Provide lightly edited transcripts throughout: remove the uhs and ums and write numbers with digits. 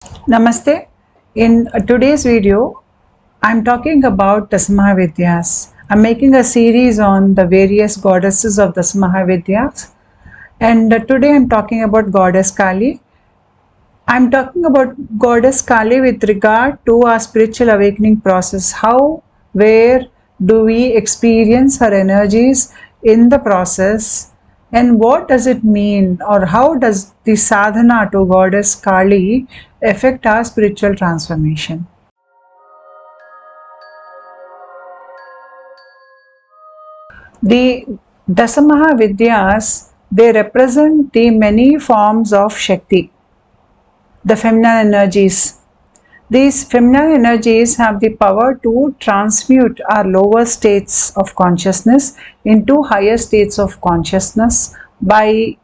Namaste. In today's video, I'm talking about Dasamahavidyas. I'm making a series on the various goddesses of Dasamahavidyas. And today I'm talking about Goddess Kali. I'm talking about Goddess Kali with regard to our spiritual awakening process. How, where do we experience her energies in the process? And what does it mean, or how does the sadhana to Goddess Kali affect our spiritual transformation? The Dasamahavidyas, they represent the many forms of Shakti, the feminine energies. These feminine energies have the power to transmute our lower states of consciousness into higher states of consciousness by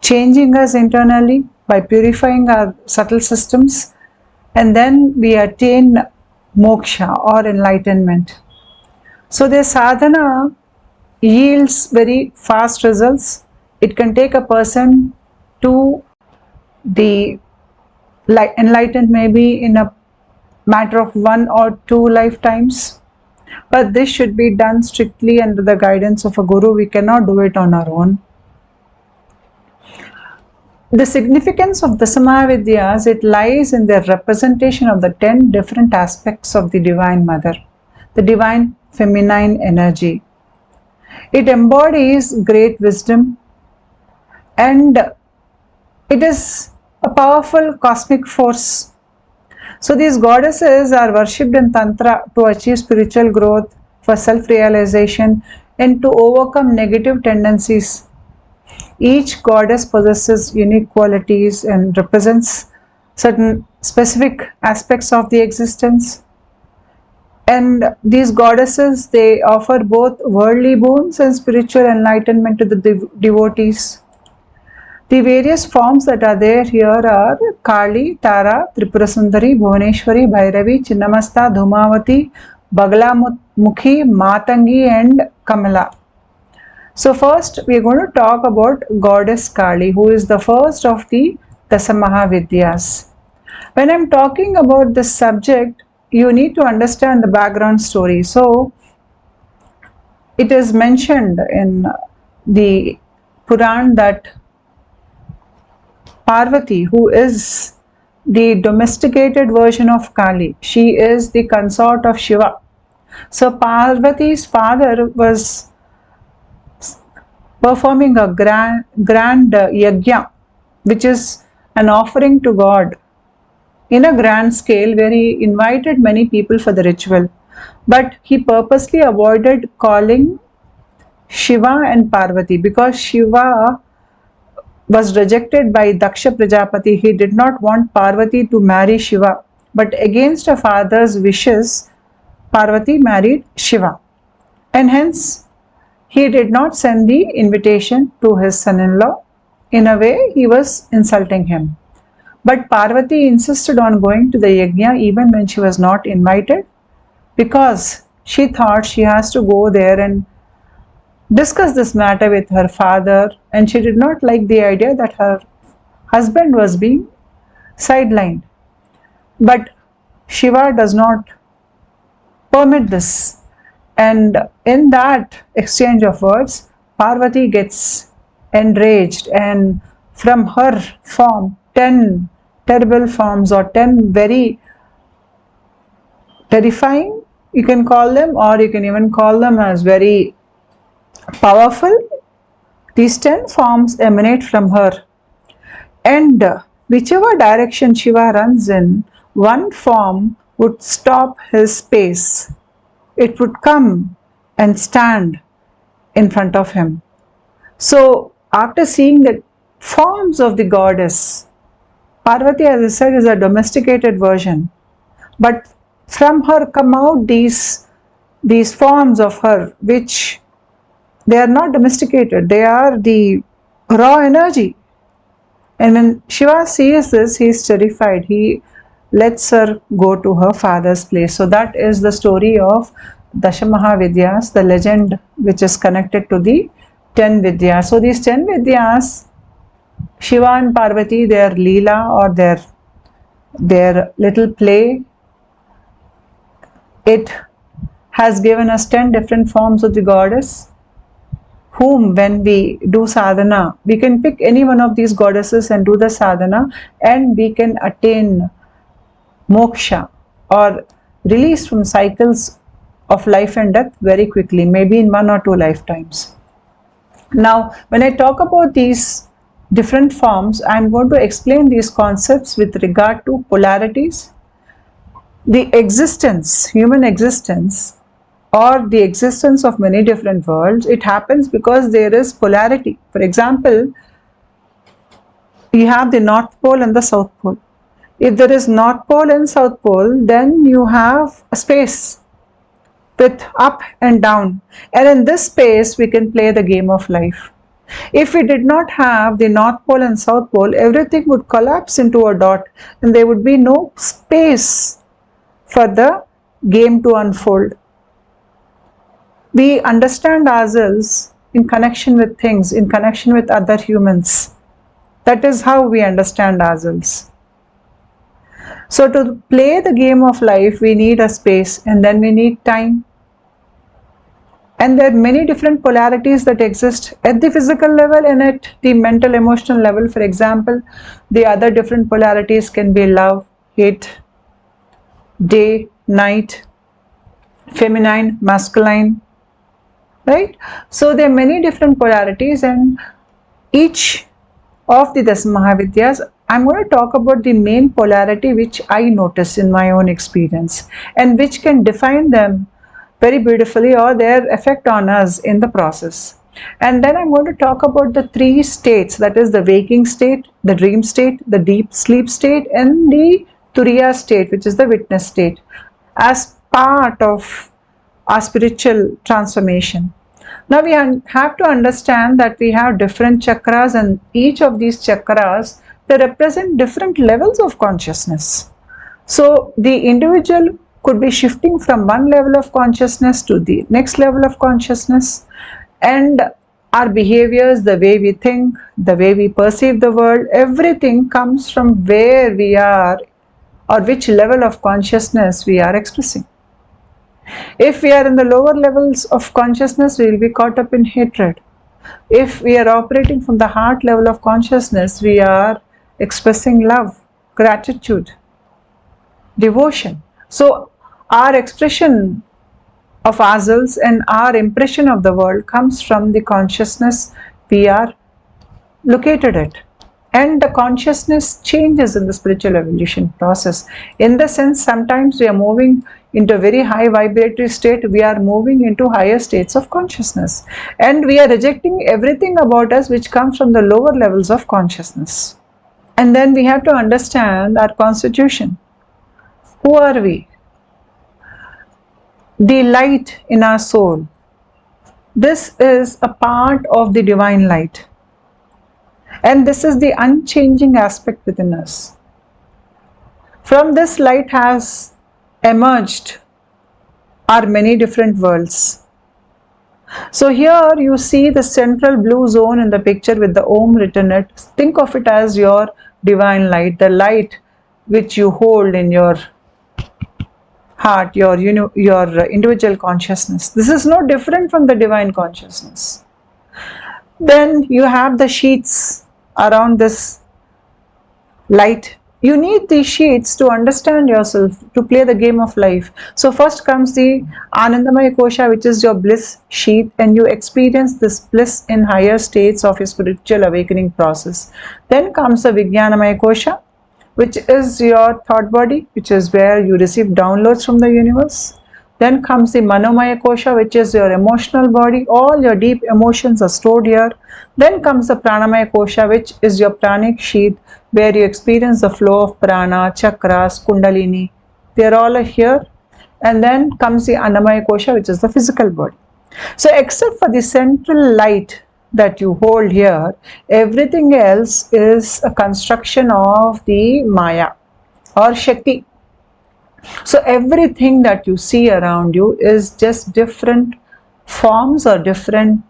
changing us internally, by purifying our subtle systems, and then we attain moksha or enlightenment. So, the sadhana yields very fast results. It can take a person to the enlightened maybe in a matter of 1 or 2 lifetimes, but this should be done strictly under the guidance of a guru. We cannot do it on our own. The significance of the Dasamahavidyas, it lies in their representation of the 10 different aspects of the Divine Mother, the divine feminine energy. It embodies great wisdom, and it is a powerful cosmic force. So these goddesses are worshipped in Tantra to achieve spiritual growth, for self-realization, and to overcome negative tendencies. Each goddess possesses unique qualities and represents certain specific aspects of the existence. And these goddesses, they offer both worldly boons and spiritual enlightenment to the devotees. The various forms that are there here are Kali, Tara, Tripura Sundari, Bhuvaneshwari, Bhairavi, Chinnamasta, Dhumavati, Baglamukhi, Matangi, and Kamala. So first we are going to talk about Goddess Kali, who is the first of the Dasamahavidyas. When I am talking about this subject, you need to understand the background story. So it is mentioned in the Puran that Parvati, who is the domesticated version of Kali, she is the consort of Shiva. So Parvati's father was performing a grand yajna, which is an offering to God in a grand scale, where he invited many people for the ritual. But he purposely avoided calling Shiva and Parvati because Shiva was rejected by Daksha Prajapati. He did not want Parvati to marry Shiva, but against her father's wishes, Parvati married Shiva, and hence he did not send the invitation to his son-in-law. In a way, he was insulting him. But Parvati insisted on going to the yajna even when she was not invited, because she thought she has to go there and discuss this matter with her father, and she did not like the idea that her husband was being sidelined. But Shiva does not permit this, and in that exchange of words, Parvati gets enraged, and from her form, 10 terrible forms, or 10 very terrifying, you can call them, or you can even call them as very powerful. These 10 forms emanate from her, and whichever direction Shiva runs in, one form would stop his pace. It would come and stand in front of him. So after seeing the forms of the goddess, Parvati, as I said, is a domesticated version, but from her come out these forms of her, which they are not domesticated, they are the raw energy. And when Shiva sees this, he is terrified. He lets her go to her father's place. So that is the story of Dasamahavidyas, the legend which is connected to the 10 vidyas. So these 10 vidyas, Shiva and Parvati, their Leela or their their little play, it has given us 10 different forms of the goddess, whom when we do sadhana, we can pick any one of these goddesses and do the sadhana, and we can attain moksha or release from cycles of life and death very quickly, maybe in 1 or 2 lifetimes. Now, when I talk about these different forms, I am going to explain these concepts with regard to polarities. The existence, human existence, or the existence of many different worlds, it happens because there is polarity. For example, you have the North Pole and the South Pole. If there is North Pole and South Pole, then you have a space with up and down, and in this space we can play the game of life. If we did not have the North Pole and South Pole, everything would collapse into a dot and there would be no space for the game to unfold. We understand ourselves in connection with things, in connection with other humans. That is how we understand ourselves. So to play the game of life, we need a space, and then we need time. And there are many different polarities that exist at the physical level and at the mental, emotional level. For example, the other different polarities can be love, hate, day, night, feminine, masculine, right? So there are many different polarities, and each of the Dasamahavidyas, I'm going to talk about the main polarity which I notice in my own experience and which can define them very beautifully, or their effect on us in the process. And then I'm going to talk about the 3 states, that is the waking state, the dream state, the deep sleep state, and the Turiya state, which is the witness state, as part of our spiritual transformation. Now we have to understand that we have different chakras, and each of these chakras, they represent different levels of consciousness. So the individual could be shifting from one level of consciousness to the next level of consciousness, and our behaviors, the way we think, the way we perceive the world, everything comes from where we are or which level of consciousness we are expressing. If we are in the lower levels of consciousness, we will be caught up in hatred. If we are operating from the heart level of consciousness, we are expressing love, gratitude, devotion. So our expression of ourselves and our impression of the world comes from the consciousness we are located at. And the consciousness changes in the spiritual evolution process. In the sense, sometimes we are moving into a very high vibratory state, we are moving into higher states of consciousness. And we are rejecting everything about us which comes from the lower levels of consciousness. And then we have to understand our constitution. Who are we? The light in our soul. This is a part of the divine light. And this is the unchanging aspect within us. From this light has emerged are many different worlds. So here you see the central blue zone in the picture with the Om written it. Think of it as your divine light, the light which you hold in your heart, your individual consciousness. This is no different from the divine consciousness. Then you have the sheets around this light. You need these sheets to understand yourself, to play the game of life. So first comes the Anandamaya Kosha, which is your bliss sheet, and you experience this bliss in higher states of your spiritual awakening process. Then comes the Vijnanamaya Kosha, which is your thought body, which is where you receive downloads from the universe. Then comes the Manomaya Kosha, which is your emotional body. All your deep emotions are stored here. Then comes the Pranamaya Kosha, which is your pranic sheath, where you experience the flow of prana, chakras, kundalini. They are all here. And then comes the Annamaya Kosha, which is the physical body. So except for the central light that you hold here, everything else is a construction of the Maya or Shakti. So everything that you see around you is just different forms or different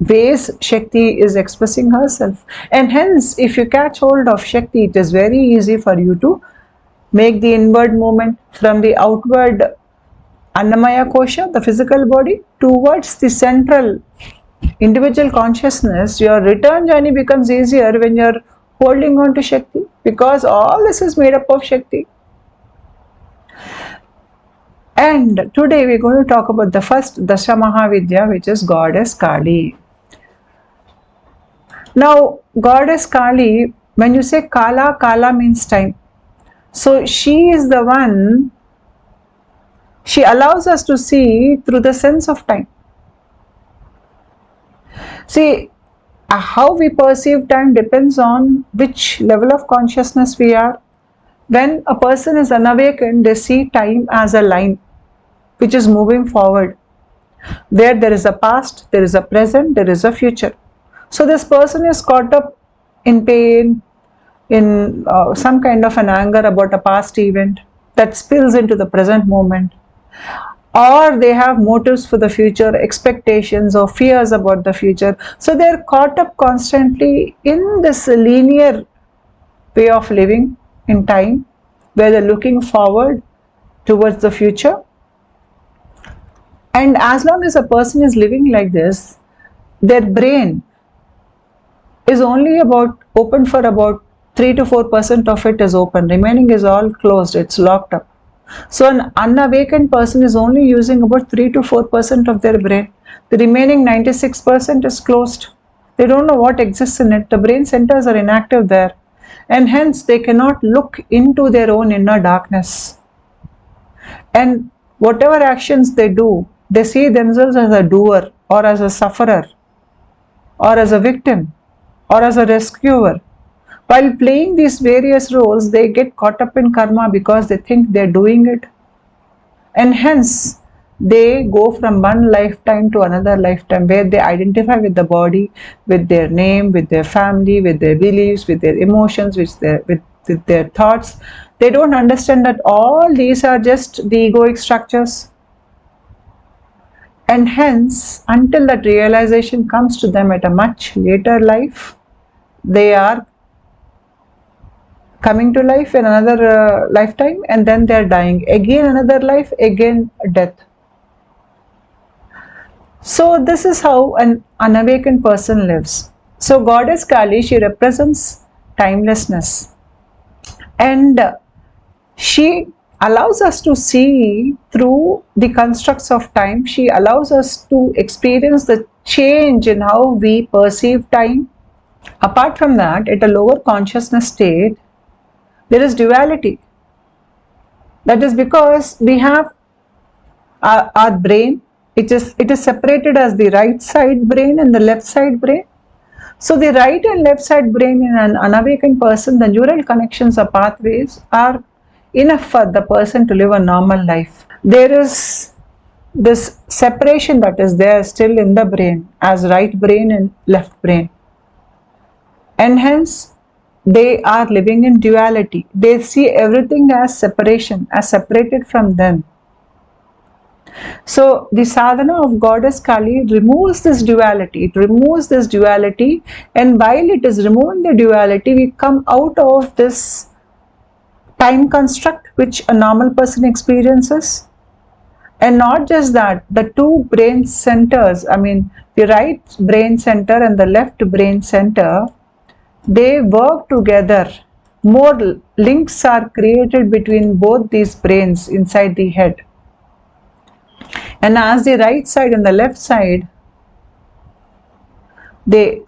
ways Shakti is expressing herself. And hence, if you catch hold of Shakti, it is very easy for you to make the inward movement from the outward Annamaya Kosha, the physical body, towards the central individual consciousness, your return journey becomes easier when you're holding on to Shakti, because all this is made up of Shakti. And today we're going to talk about the first Dasamahavidhya, which is Goddess Kali. Now, Goddess Kali, when you say Kala, Kala means time. So she is the one, she allows us to see through the sense of time. See, how we perceive time depends on which level of consciousness we are. When a person is unawakened, they see time as a line which is moving forward, where there is a past, there is a present, there is a future. So this person is caught up in pain, in some kind of an anger about a past event that spills into the present moment, or they have motives for the future, expectations or fears about the future. So they're caught up constantly in this linear way of living in time, where they're looking forward towards the future. And as long as a person is living like this, their brain is only open for about 3 to 4% of it is open. Remaining is all closed, it's locked up. So an unawakened person is only using about 3 to 4% of their brain. The remaining 96% is closed. They don't know what exists in it. The brain centers are inactive there, and hence they cannot look into their own inner darkness. And whatever actions they do, they see themselves as a doer, or as a sufferer, or as a victim, or as a rescuer. While playing these various roles, they get caught up in karma because they think they're doing it. And hence, they go from one lifetime to another lifetime, where they identify with the body, with their name, with their family, with their beliefs, with their emotions, with their thoughts. They don't understand that all these are just the egoic structures. And hence, until that realization comes to them at a much later life, they are coming to life in another lifetime, and then they are dying. Again another life, again death. So this is how an unawakened person lives. So Goddess Kali, she represents timelessness. And she allows us to see through the constructs of time. She allows us to experience the change in how we perceive time. Apart from that, at a lower consciousness state, there is duality. That is because we have our brain, it is separated as the right side brain and the left side brain. So the right and left side brain in an unawakened person, the neural connections or pathways are enough for the person to live a normal life. There is this separation that is there still in the brain as right brain and left brain. And hence, they are living in duality. They see everything as separation, as separated from them. So the sadhana of Goddess Kali removes this duality. It removes this duality, and while it is removing the duality, we come out of this time construct which a normal person experiences. And not just that, the two brain centers, the right brain center and the left brain center, they work together. More links are created between both these brains inside the head. And as the right side and the left side, they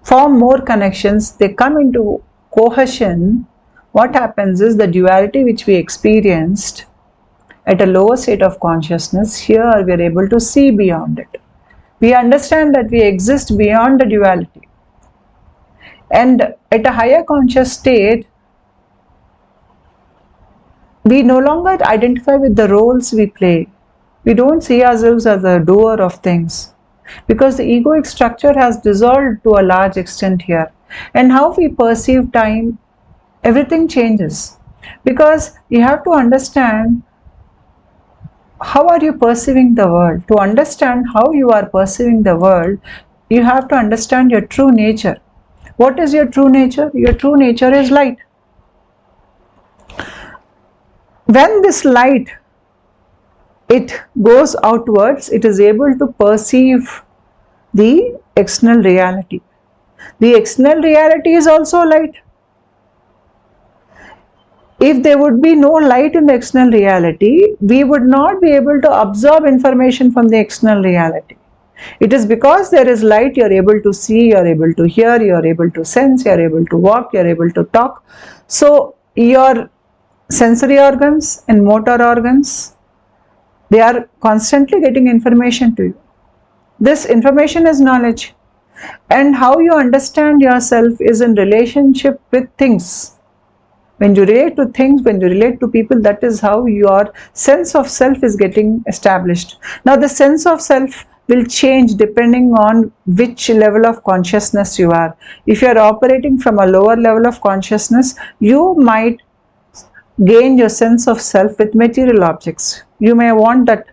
form more connections, they come into cohesion. What happens is the duality which we experienced at a lower state of consciousness, here we are able to see beyond it. We understand that we exist beyond the duality. And at a higher conscious state, we no longer identify with the roles we play. We don't see ourselves as a doer of things, because the egoic structure has dissolved to a large extent here. And how we perceive time, everything changes, because you have to understand how are you perceiving the world. To understand how you are perceiving the world, you have to understand your true nature. What is your true nature? Your true nature is light. When this light, it goes outwards, it is able to perceive the external reality. The external reality is also light. If there would be no light in the external reality, we would not be able to absorb information from the external reality. It is because there is light, you are able to see, you are able to hear, you are able to sense, you are able to walk, you are able to talk. So your sensory organs and motor organs, they are constantly getting information to you. This information is knowledge. And how you understand yourself is in relationship with things. When you relate to things, when you relate to people, that is how your sense of self is getting established. Now, the sense of self will change depending on which level of consciousness you are. If you are operating from a lower level of consciousness, you might gain your sense of self with material objects. You may want that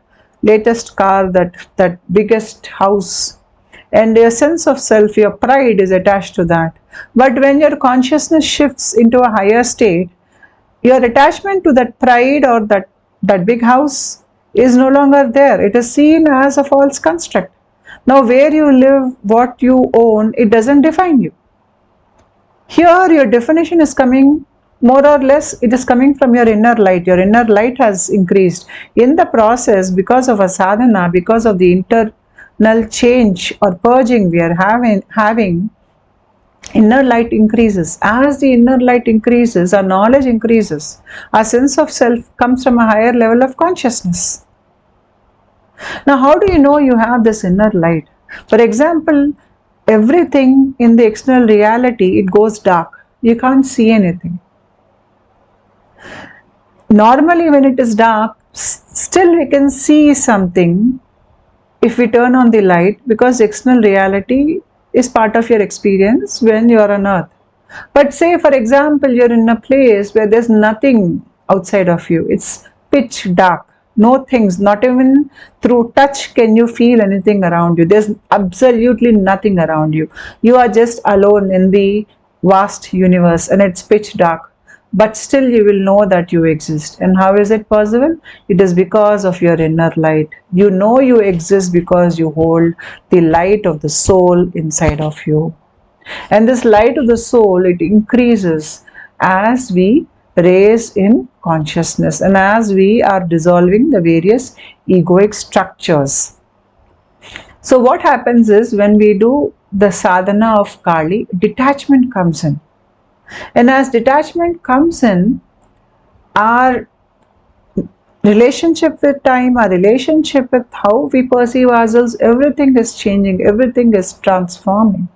latest car, that biggest house, and your sense of self, your pride is attached to that. But when your consciousness shifts into a higher state, your attachment to that pride or that big house is no longer there. It is seen as a false construct. Now, where you live, what you own, it doesn't define you. Here your definition is coming, more or less it is coming from your inner light. Your inner light has increased in the process because of a sadhana, because of the internal change or purging we are having. Inner light increases. As the inner light increases, our knowledge increases. Our sense of self comes from a higher level of consciousness. Now, how do you know you have this inner light? For example, everything in the external reality, it goes dark. You can't see anything. Normally, when it is dark, still we can see something if we turn on the light, because external reality is part of your experience when you are on earth. But say, for example, you're in a place where there's nothing outside of you. It's pitch dark. No things, not even through touch can you feel anything around you. There's absolutely nothing around you. You are just alone in the vast universe and it's pitch dark. But still you will know that you exist. And how is it possible? It is because of your inner light. You know you exist because you hold the light of the soul inside of you. And this light of the soul, it increases as we raise in consciousness and as we are dissolving the various egoic structures. So what happens is, when we do the sadhana of Kali, detachment comes in. And as detachment comes in, our relationship with time, our relationship with how we perceive ourselves, everything is changing, everything is transforming.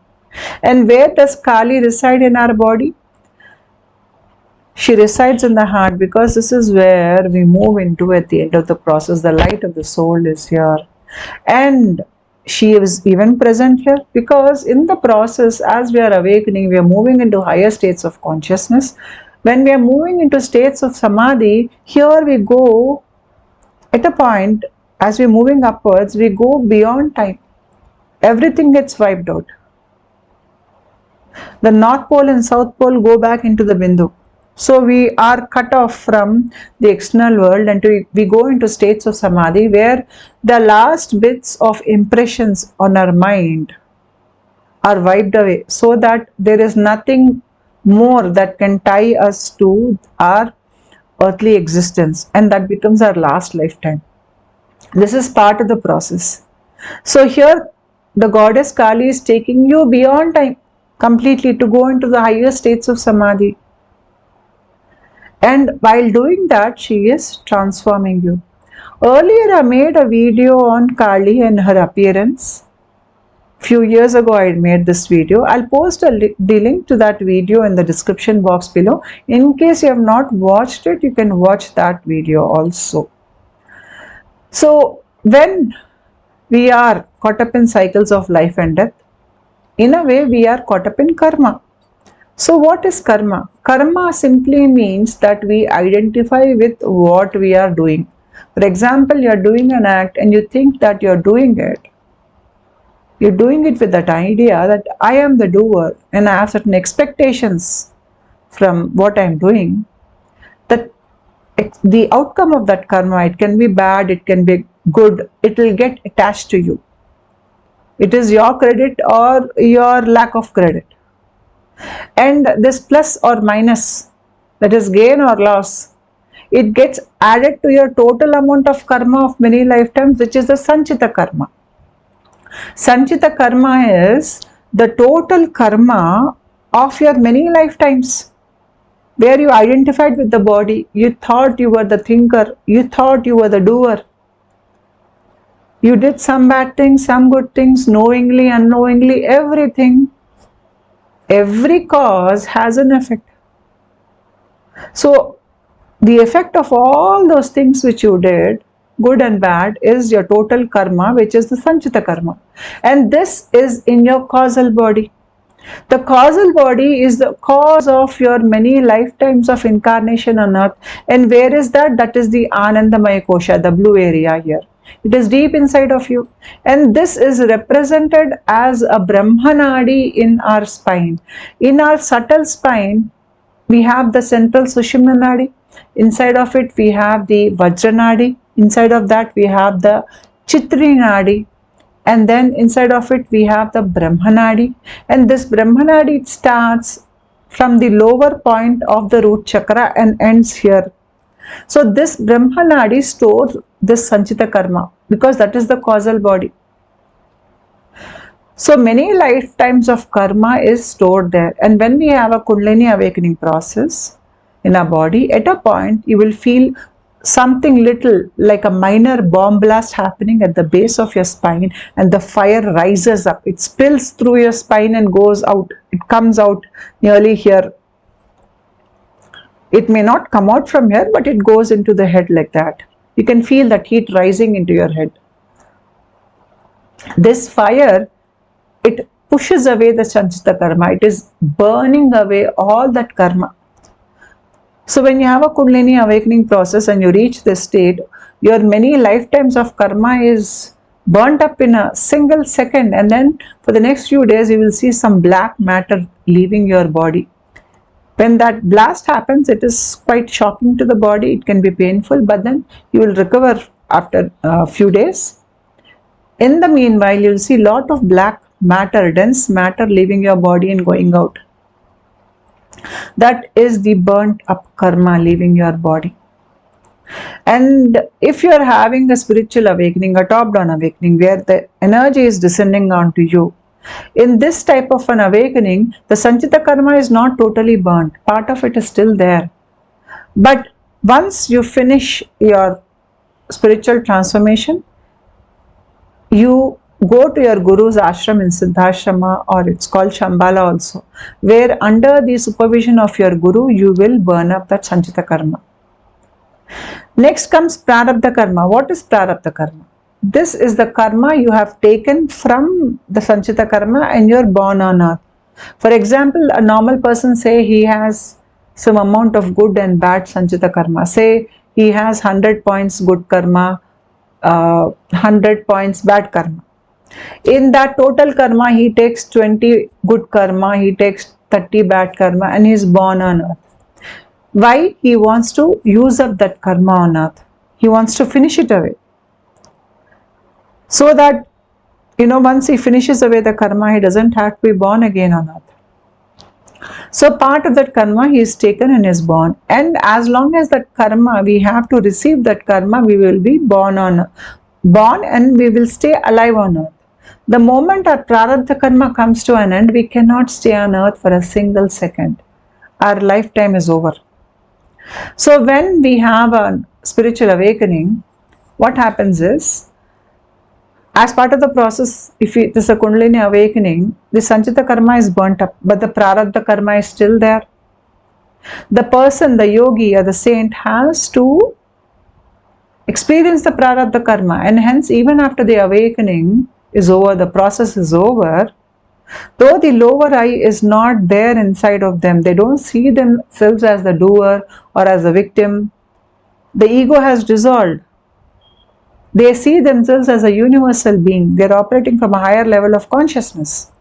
And where does Kali reside in our body? She resides in the heart, because this is where we move into at the end of the process. The light of the soul is here. And she is even present here because in the process, as we are awakening, we are moving into higher states of consciousness. When we are moving into states of samadhi, here we go at a point, as we're moving upwards, we go beyond time. Everything gets wiped out. The North Pole and South Pole go back into the Bindu. So we are cut off from the external world and we go into states of samadhi where the last bits of impressions on our mind are wiped away, so that there is nothing more that can tie us to our earthly existence, and that becomes our last lifetime. This is part of the process. So here the goddess Kali is taking you beyond time completely to go into the higher states of samadhi. And while doing that, she is transforming you. Earlier, I made a video on Kali and her appearance. Few years ago, I made this video. I'll post the link to that video in the description box below. In case you have not watched it, you can watch that video also. So, when we are caught up in cycles of life and death, in a way, we are caught up in karma. So what is karma? Karma simply means that we identify with what we are doing. For example, you are doing an act and you think that you are doing it. You're doing it with that idea that I am the doer and I have certain expectations from what I am doing. That the outcome of that karma, it can be bad, it can be good, it will get attached to you. It is your credit or your lack of credit. And this plus or minus, that is gain or loss, it gets added to your total amount of karma of many lifetimes, which is the Sanchita karma. Sanchita karma is the total karma of your many lifetimes, where you identified with the body, you thought you were the thinker, you thought you were the doer. You did some bad things, some good things, knowingly, unknowingly, everything. Every cause has an effect. So, the effect of all those things which you did, good and bad, is your total karma, which is the Sanchita karma. And this is in your causal body. The causal body is the cause of your many lifetimes of incarnation on earth. And where is that? That is the Anandamaya Kosha, the blue area here. It is deep inside of you. And this is represented as a Brahmanadi in our spine. In our subtle spine, we have the central Sushumna Nadi. Inside of it, we have the Vajranadi. Inside of that, we have the Chitri Nadi. And then inside of it, we have the Brahmanadi. And this Brahmanadi starts from the lower point of the root chakra and ends here. So this Brahmanadi stores this Sanchita karma, because that is the causal body. So many lifetimes of karma is stored there. And when we have a Kundalini awakening process in our body, at a point you will feel something little like a minor bomb blast happening at the base of your spine, and the fire rises up. It spills through your spine and goes out. It comes out nearly here. It may not come out from here, but it goes into the head like that. You can feel that heat rising into your head. This fire, it pushes away the Sanchita karma. It is burning away all that karma. So when you have a Kundalini awakening process and you reach this state, your many lifetimes of karma is burnt up in a single second, and then for the next few days you will see some black matter leaving your body. When that blast happens, it is quite shocking to the body. It can be painful, but then you will recover after a few days. In the meanwhile, you will see a lot of black matter, dense matter leaving your body and going out. That is the burnt up karma leaving your body. And if you are having a spiritual awakening, a top-down awakening, where the energy is descending onto you, in this type of an awakening, the Sanchita karma is not totally burnt. Part of it is still there. But once you finish your spiritual transformation, you go to your guru's ashram in Siddhashrama, or it's called Shambhala also, where under the supervision of your guru, you will burn up that Sanchita karma. Next comes Prarabdha karma. What is Prarabdha karma? This is the karma you have taken from the Sanchita karma and you're born on earth. For example, a normal person, say he has some amount of good and bad Sanchita karma. Say he has 100 points good karma, 100 points bad karma. In that total karma, he takes 20 good karma, he takes 30 bad karma, and he is born on earth. Why? He wants to use up that karma on earth. He wants to finish it away. So that, once he finishes away the karma, he doesn't have to be born again on earth. So part of that karma he is taken and is born. And as long as that karma, we have to receive that karma, we will be born and we will stay alive on earth. The moment our Prarabdha karma comes to an end, we cannot stay on earth for a single second. Our lifetime is over. So when we have a spiritual awakening, what happens is, as part of the process, if it is a Kundalini awakening, the Sanchita karma is burnt up, but the Prarabdha karma is still there. The person, the yogi or the saint, has to experience the Prarabdha karma, and hence even after the awakening is over, the process is over, though the lower I is not there inside of them, they don't see themselves as the doer or as a victim, the ego has dissolved. They see themselves as a universal being. They are operating from a higher level of consciousness.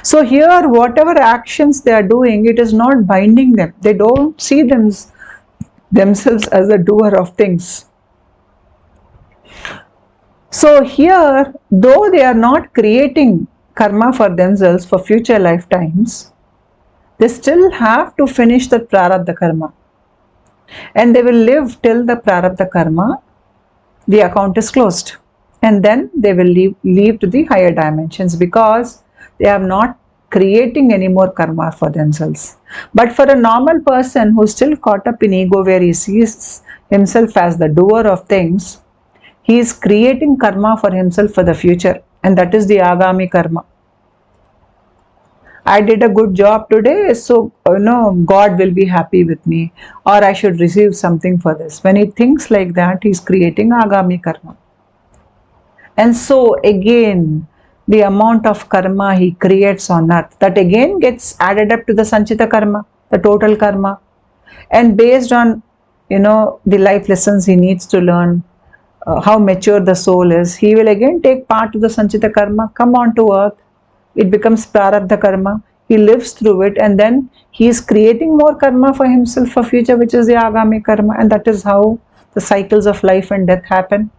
So here, whatever actions they are doing, it is not binding them. They don't see themselves as the doer of things. So here, though they are not creating karma for themselves for future lifetimes, they still have to finish the prarabdha karma. And they will live till the prarabdha karma, the account is closed. And then they will leave to the higher dimensions, because they are not creating any more karma for themselves. But for a normal person who's still caught up in ego, where he sees himself as the doer of things, he is creating karma for himself for the future, and that is the agami karma. I did a good job today, so God will be happy with me, or I should receive something for this. When he thinks like that, he is creating agami karma. And so again, the amount of karma he creates on earth, that again gets added up to the sanchita karma, the total karma. And based on the life lessons he needs to learn, how mature the soul is, he will again take part of the sanchita karma, come on to earth. It becomes prarabdha karma. He lives through it, and then he is creating more karma for himself for future, which is the agami karma. And that is how the cycles of life and death happen.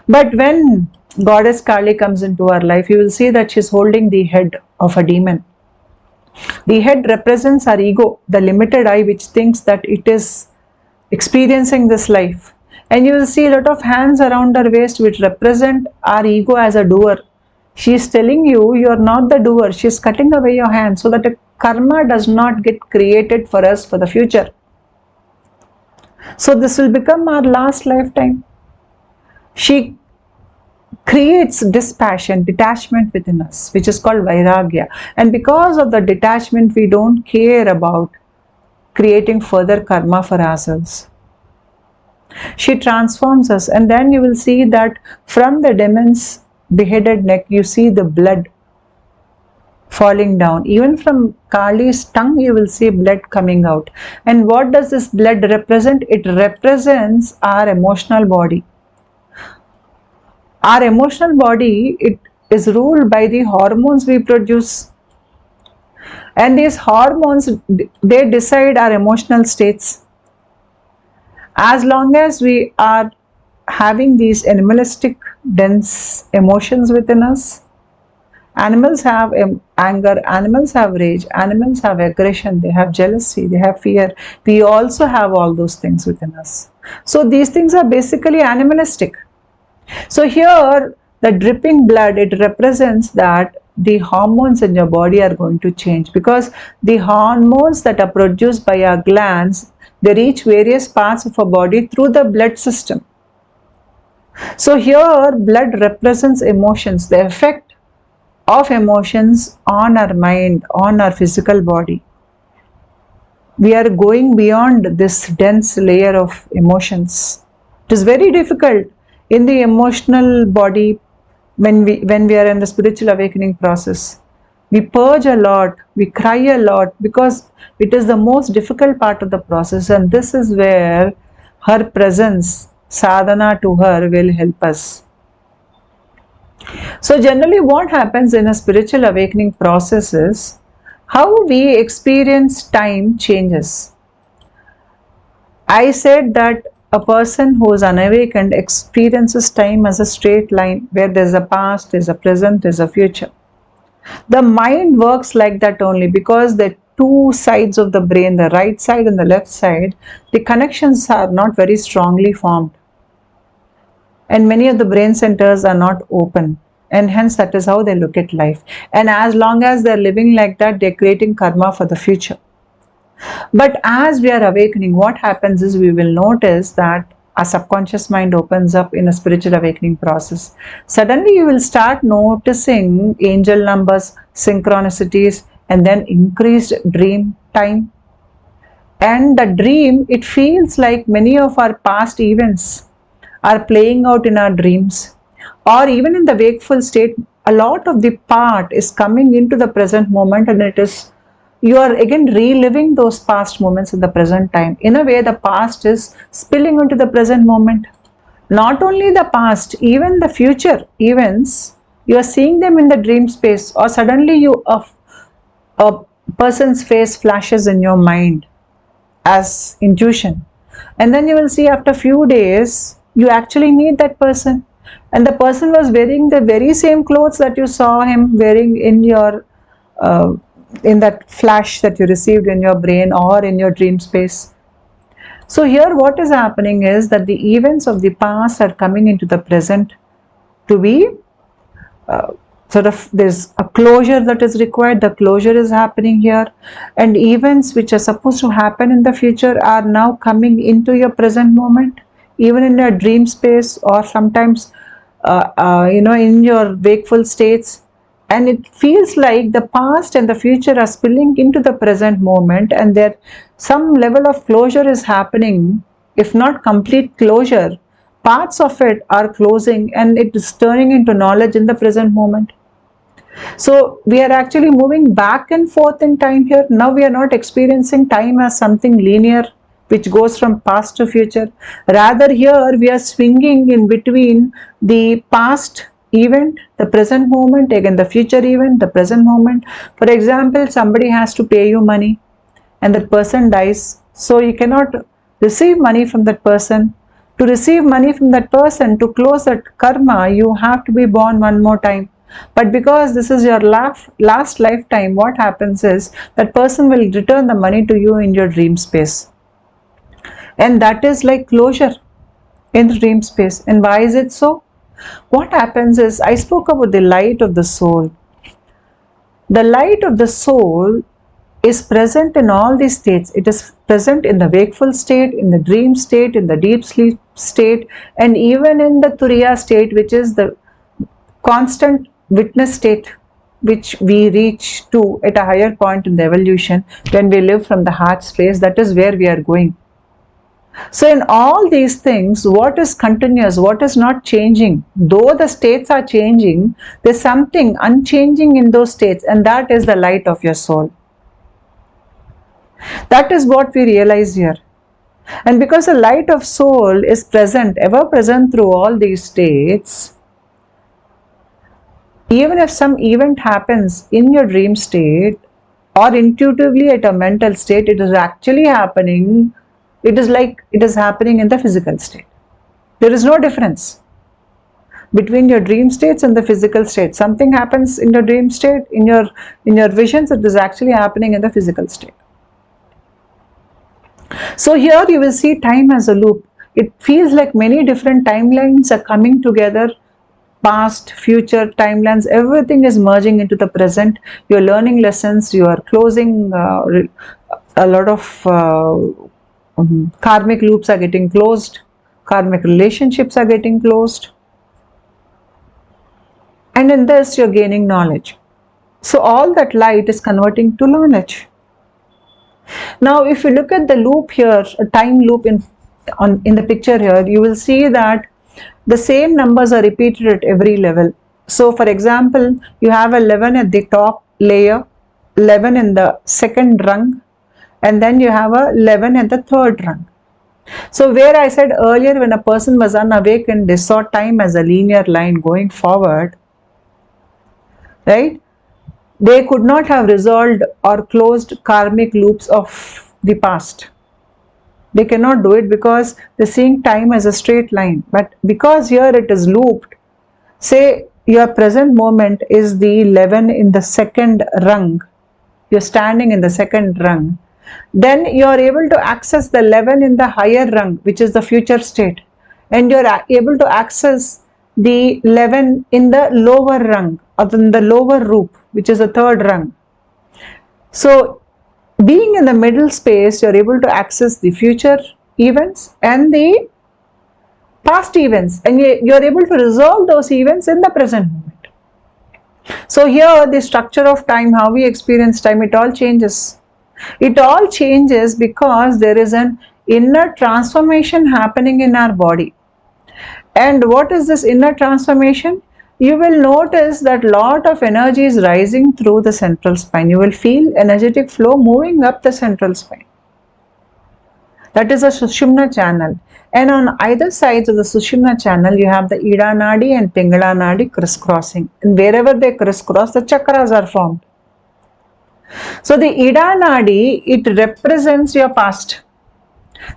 But when Goddess Kali comes into our life, you will see that she's holding the head of a demon. The head represents our ego, the limited I, which thinks that it is experiencing this life. And you will see a lot of hands around her waist, which represent our ego as a doer. She is telling you, you are not the doer. She is cutting away your hand so that a karma does not get created for us for the future. So this will become our last lifetime. She creates dispassion, detachment within us, which is called vairagya. And because of the detachment, we don't care about creating further karma for ourselves. She transforms us, and then you will see that from the demon's beheaded neck, you see the blood falling down. Even from Kali's tongue, you will see blood coming out. And what does this blood represent? It represents our emotional body. Our emotional body, it is ruled by the hormones we produce. And these hormones, they decide our emotional states. As long as we are having these animalistic, dense emotions within us, animals have anger, animals have rage, animals have aggression, they have jealousy, they have fear. We also have all those things within us. So these things are basically animalistic. So here, the dripping blood, it represents that the hormones in your body are going to change, because the hormones that are produced by our glands, they reach various parts of our body through the blood system. So here, blood represents emotions, the effect of emotions on our mind, on our physical body. We are going beyond this dense layer of emotions. It is very difficult in the emotional body when we are in the spiritual awakening process. We purge a lot, we cry a lot, because it is the most difficult part of the process, and this is where her presence, sadhana to her, will help us. So generally what happens in a spiritual awakening process is, how we experience time changes. I said that a person who is unawakened experiences time as a straight line, where there's a past, there's a present, there's a future. The mind works like that only because the two sides of the brain, the right side and the left side, the connections are not very strongly formed. And many of the brain centers are not open. And hence that is how they look at life. And as long as they're living like that, they're creating karma for the future. But as we are awakening, what happens is, we will notice that our subconscious mind opens up in a spiritual awakening process. Suddenly you will start noticing angel numbers, synchronicities, and then increased dream time. And the dream, it feels like many of our past events are playing out in our dreams. Or even in the wakeful state, a lot of the part is coming into the present moment, and you are again reliving those past moments in the present time. In a way, the past is spilling into the present moment. Not only the past, even the future events, you are seeing them in the dream space, or suddenly a person's face flashes in your mind as intuition. And then you will see after few days, you actually meet that person. And the person was wearing the very same clothes that you saw him wearing in your, in that flash that you received in your brain or in your dream space. So here what is happening is that the events of the past are coming into the present to be sort of, there's a closure that is required. The closure is happening here, and events which are supposed to happen in the future are now coming into your present moment, even in your dream space, or sometimes in your wakeful states. And it feels like the past and the future are spilling into the present moment, and there some level of closure is happening. If not complete closure, parts of it are closing, and it is turning into knowledge in the present moment. So we are actually moving back and forth in time here. Now we are not experiencing time as something linear which goes from past to future. Rather, here we are swinging in between the past event, the present moment, again the future event, the present moment. For example, somebody has to pay you money and that person dies, so you cannot receive money from that person. To receive money from that person, to close that karma, you have to be born one more time. But because this is your last lifetime, what happens is that person will return the money to you in your dream space. And that is like closure in the dream space. And why is it so? What happens is, I spoke about the light of the soul. The light of the soul is present in all these states. It is present in the wakeful state, in the dream state, in the deep sleep state, and even in the turiya state, which is the constant witness state, which we reach to at a higher point in the evolution when we live from the heart space. That is where we are going. So in all these things, what is continuous, what is not changing? Though the states are changing, there's something unchanging in those states, and that is the light of your soul. That is what we realize here. And because the light of soul is present, ever present through all these states, even if some event happens in your dream state or intuitively at a mental state, it is actually happening. It is like it is happening in the physical state. There is no difference between your dream states and the physical state. Something happens in your dream state, in your visions, it is actually happening in the physical state. So here you will see time as a loop. It feels like many different timelines are coming together. Past, future timelines, everything is merging into the present. You are learning lessons, you are closing a lot of karmic loops are getting closed, karmic relationships are getting closed, and in this you are gaining knowledge. So all that light is converting to knowledge. Now if you look at the loop here, a time loop in the picture here, you will see that the same numbers are repeated at every level. So for example, you have 11 at the top layer, 11 in the second rung, and then you have a 11 at the third rung. So where I said earlier, when a person was unawakened, they saw time as a linear line going forward, right? They could not have resolved or closed karmic loops of the past. They cannot do it because they're seeing time as a straight line. But because here it is looped, say your present moment is the 11 in the second rung, you're standing in the second rung, then you are able to access the 11 in the higher rung, which is the future state, and you are able to access the 11 in the lower rung, or in the lower loop, which is the third rung. So being in the middle space, you are able to access the future events and the past events, and you are able to resolve those events in the present moment. So here the structure of time, how we experience time, it all changes. It all changes because there is an inner transformation happening in our body. And what is this inner transformation? You will notice that lot of energy is rising through the central spine. You will feel energetic flow moving up the central spine. That is a Sushumna channel. And on either sides of the Sushumna channel, you have the Ida Nadi and Pingala Nadi crisscrossing. And wherever they crisscross, the chakras are formed. So the Ida Nadi, it represents your past.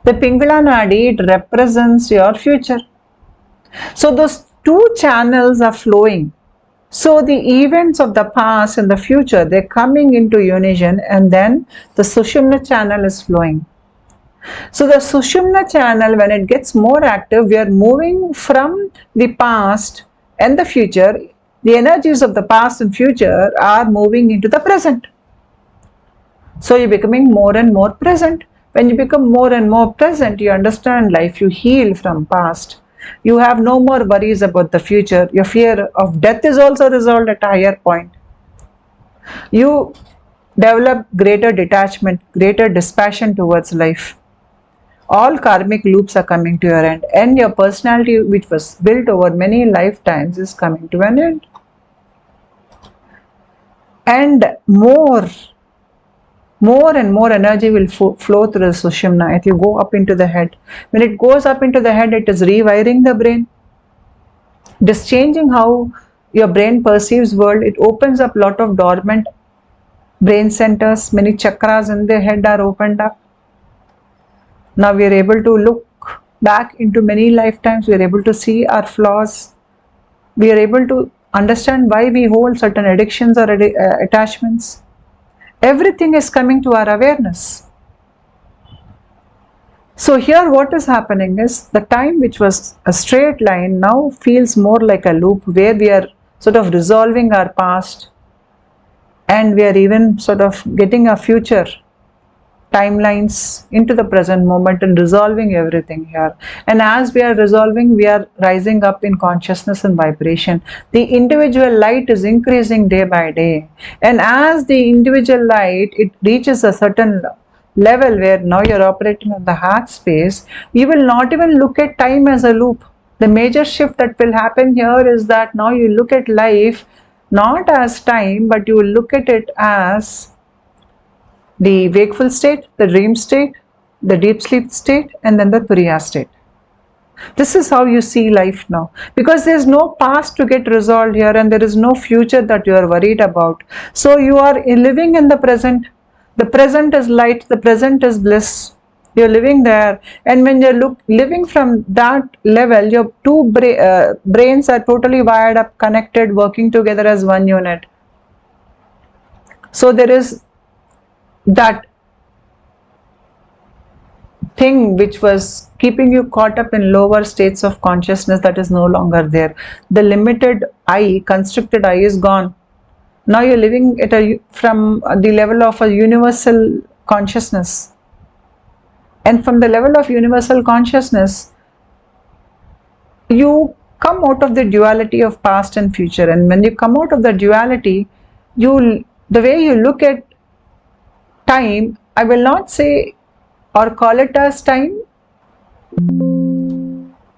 The Pingala Nadi, it represents your future. So those two channels are flowing. So the events of the past and the future, they're coming into unison, and then the Sushumna channel is flowing. So the Sushumna channel, when it gets more active, we are moving from the past and the future. The energies of the past and future are moving into the present. So you're becoming more and more present. When you become more and more present, you understand life, you heal from past. You have no more worries about the future. Your fear of death is also resolved at a higher point. You develop greater detachment, greater dispassion towards life. All karmic loops are coming to your end, and your personality, which was built over many lifetimes, is coming to an end. And more and more energy will flow through the Sushumna. It will go up into the head. When it goes up into the head, it is rewiring the brain. It is changing how your brain perceives world. It opens up a lot of dormant brain centers. Many chakras in the head are opened up. Now we are able to look back into many lifetimes. We are able to see our flaws. We are able to understand why we hold certain addictions or attachments. Everything is coming to our awareness. So here what is happening is the time which was a straight line now feels more like a loop, where we are sort of resolving our past, and we are even sort of getting our future timelines into the present moment and resolving everything here. And as we are resolving, we are rising up in consciousness and vibration. The individual light is increasing day by day, and as the individual light, it reaches a certain level where now you're operating on the heart space, you will not even look at time as a loop. The major shift that will happen here is that now you look at life not as time, but you will look at it as the wakeful state, the dream state, the deep sleep state, and then the turiya state. This is how you see life now, because there is no past to get resolved here, and there is no future that you are worried about. So you are living in the present. The present is light, the present is bliss. You're living there, and when you're living from that level, your two brains are totally wired up, connected, working together as one unit. So there is that thing which was keeping you caught up in lower states of consciousness, that is no longer there. The limited I, constricted I, is gone. Now you're living at from the level of a universal consciousness. And from the level of universal consciousness, you come out of the duality of past and future. And when you come out of the duality, the way you look at time, I will not say or call it as time.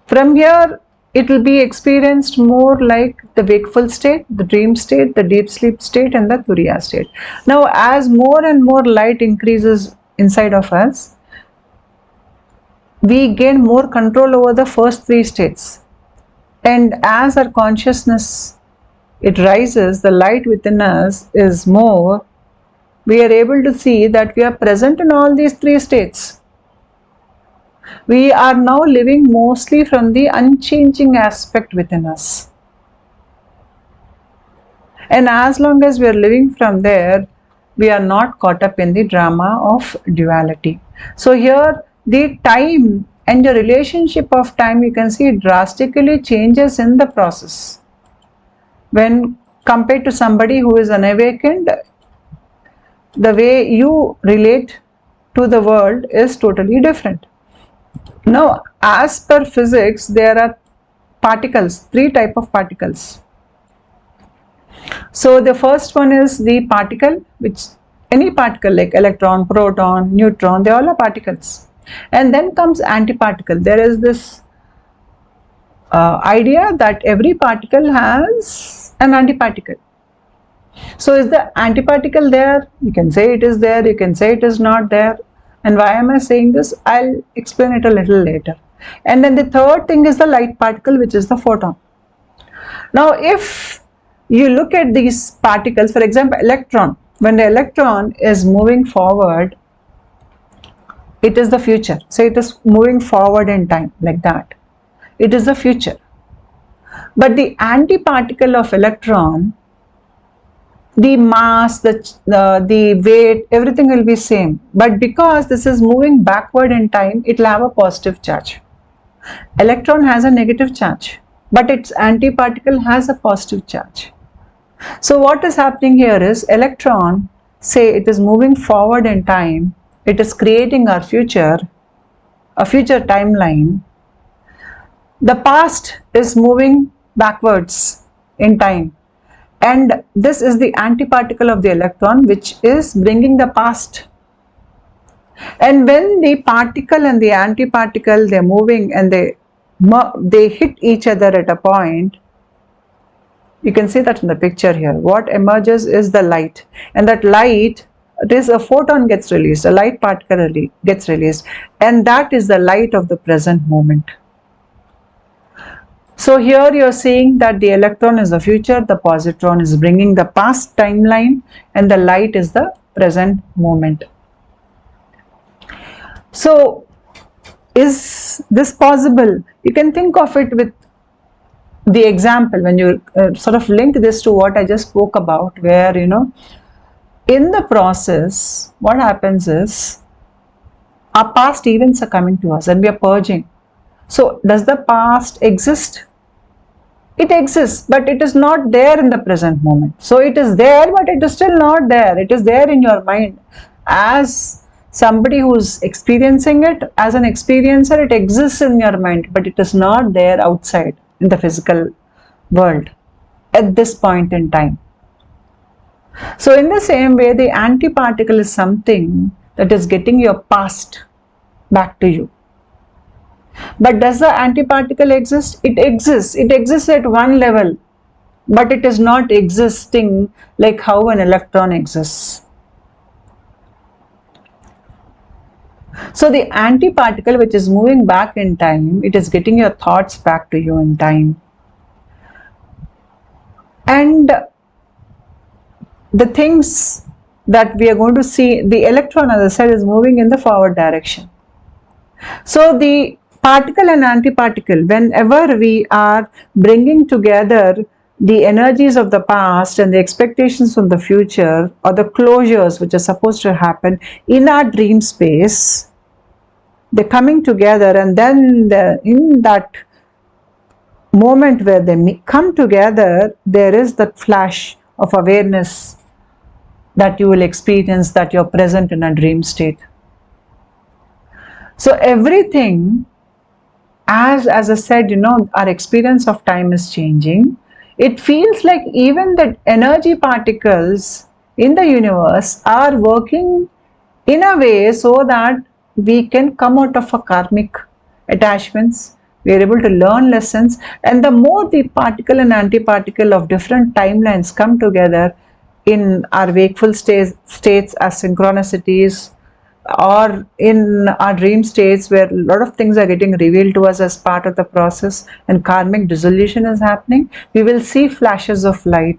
From here, it will be experienced more like the wakeful state, the dream state, the deep sleep state, and the turiya state. Now, as more and more light increases inside of us, we gain more control over the first three states. And as our consciousness, it rises, the light within us is more, we are able to see that we are present in all these three states. We are now living mostly from the unchanging aspect within us. And as long as we are living from there, we are not caught up in the drama of duality. So here, the time and the relationship of time, you can see, drastically changes in the process. When compared to somebody who is unawakened, the way you relate to the world is totally different. Now, as per physics, there are particles, three types of particles. So the first one is the particle, which any particle like electron, proton, neutron, they all are particles. And then comes antiparticle. There is this idea that every particle has an antiparticle. So is the antiparticle there? You can say it is there, you can say it is not there. And why am I saying this? I'll explain it a little later. And then the third thing is the light particle, which is the photon. Now, if you look at these particles, for example, electron, when the electron is moving forward, It is the future. So it is moving forward in time like that. It is the future. But the antiparticle of electron, the mass, the weight, everything will be same. But because this is moving backward in time, it will have a positive charge. Electron has a negative charge, but its antiparticle has a positive charge. So what is happening here is electron, say it is moving forward in time, it is creating our future, a future timeline. The past is moving backwards in time, and this is the antiparticle of the electron, which is bringing the past. And when the particle and the antiparticle, they're moving and they hit each other at a point, you can see that in the picture here. What emerges is the light, and that light, it is a photon gets released, a light particle gets released, and that is the light of the present moment. So here you are seeing that the electron is the future, the positron is bringing the past timeline, and the light is the present moment. So is this possible? You can think of it with the example when you sort of link this to what I just spoke about, where in the process what happens is our past events are coming to us and we are purging. So does the past exist? It exists, but it is not there in the present moment. So it is there, but it is still not there. It is there in your mind as somebody who's experiencing it. As an experiencer, it exists in your mind, but it is not there outside in the physical world at this point in time. So in the same way, the antiparticle is something that is getting your past back to you. But does the antiparticle exist? It exists. It exists at one level, but it is not existing like how an electron exists. So the antiparticle, which is moving back in time, it is getting your thoughts back to you in time. And the things that we are going to see, the electron, as I said, is moving in the forward direction. So the particle and antiparticle, whenever we are bringing together the energies of the past and the expectations from the future, or the closures which are supposed to happen in our dream space, they're coming together, and then in that moment where they come together, there is that flash of awareness that you will experience, that you're present in a dream state. So everything, as I said, our experience of time is changing. It feels like even the energy particles in the universe are working in a way so that we can come out of a karmic attachments. We are able to learn lessons, and the more the particle and antiparticle of different timelines come together in our wakeful states as synchronicities, or in our dream states where a lot of things are getting revealed to us as part of the process and karmic dissolution is happening, we will see flashes of light.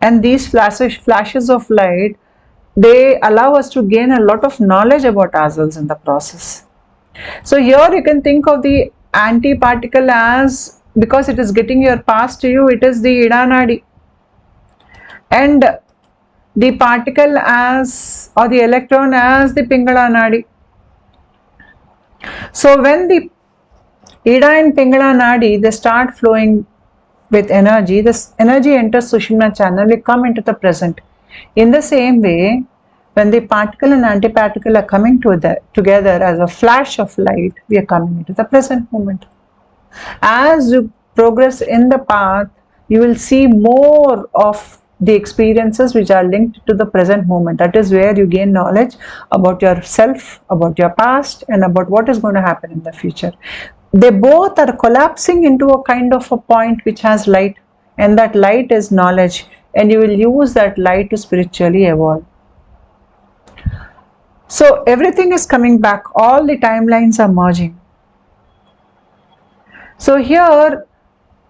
And these flashes of light, they allow us to gain a lot of knowledge about ourselves in the process. So here you can think of the antiparticle as, because it is getting your past to you, it is the Idanadi, and the particle as, or the electron as, the Pingala Nadi. So when the Ida and Pingala Nadi, they start flowing with energy, this energy enters Sushumna channel, we come into the present. In the same way, when the particle and antiparticle are coming together as a flash of light, we are coming into the present moment. As you progress in the path, you will see more of the experiences which are linked to the present moment. That is where you gain knowledge about yourself, about your past, and about what is going to happen in the future. They both are collapsing into a kind of a point which has light, and that light is knowledge, and you will use that light to spiritually evolve. So everything is coming back, all the timelines are merging. So here,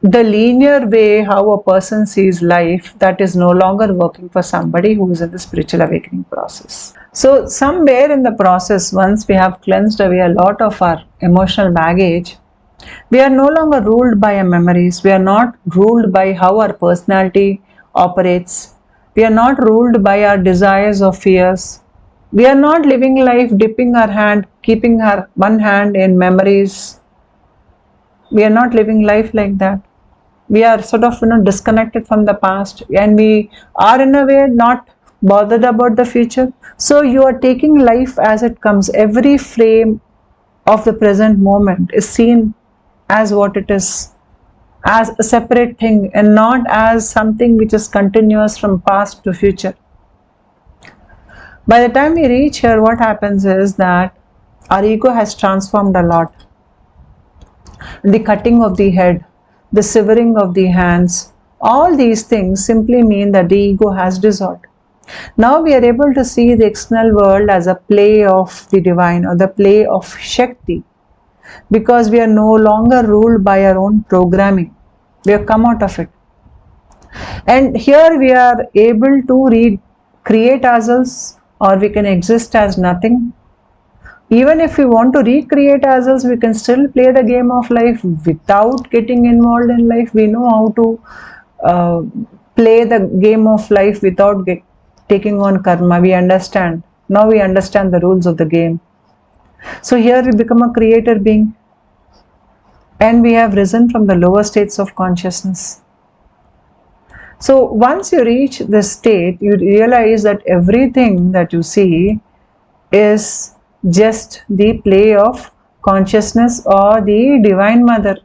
the linear way how a person sees life, that is no longer working for somebody who is in the spiritual awakening process. So somewhere in the process, once we have cleansed away a lot of our emotional baggage, we are no longer ruled by our memories. We are not ruled by how our personality operates. We are not ruled by our desires or fears. We are not living life dipping our hand, keeping our one hand in memories. We are not living life like that. We are sort of disconnected from the past, and we are in a way not bothered about the future. So you are taking life as it comes. Every frame of the present moment is seen as what it is, as a separate thing, and not as something which is continuous from past to future. By the time we reach here, what happens is that our ego has transformed a lot. The cutting of the head, the severing of the hands, all these things simply mean that the ego has dissolved. Now we are able to see the external world as a play of the divine or the play of Shakti, because we are no longer ruled by our own programming. We have come out of it. And here we are able to create ourselves, or we can exist as nothing. Even if we want to recreate ourselves, we can still play the game of life without getting involved in life. We know how to play the game of life without taking on karma. We understand. Now we understand the rules of the game. So here we become a creator being, and we have risen from the lower states of consciousness. So once you reach this state, you realize that everything that you see is just the play of consciousness or the Divine Mother.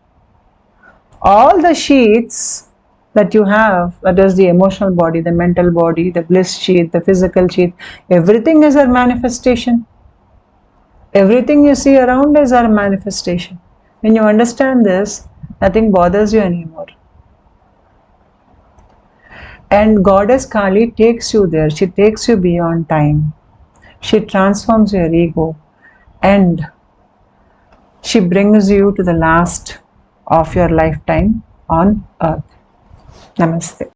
All the sheets that you have, that is the emotional body, the mental body, the bliss sheet, the physical sheet, everything is a manifestation. Everything you see around is our manifestation. When you understand this, nothing bothers you anymore. And Goddess Kali takes you there. She takes you beyond time. She transforms your ego, and she brings you to the last of your lifetime on earth. Namaste.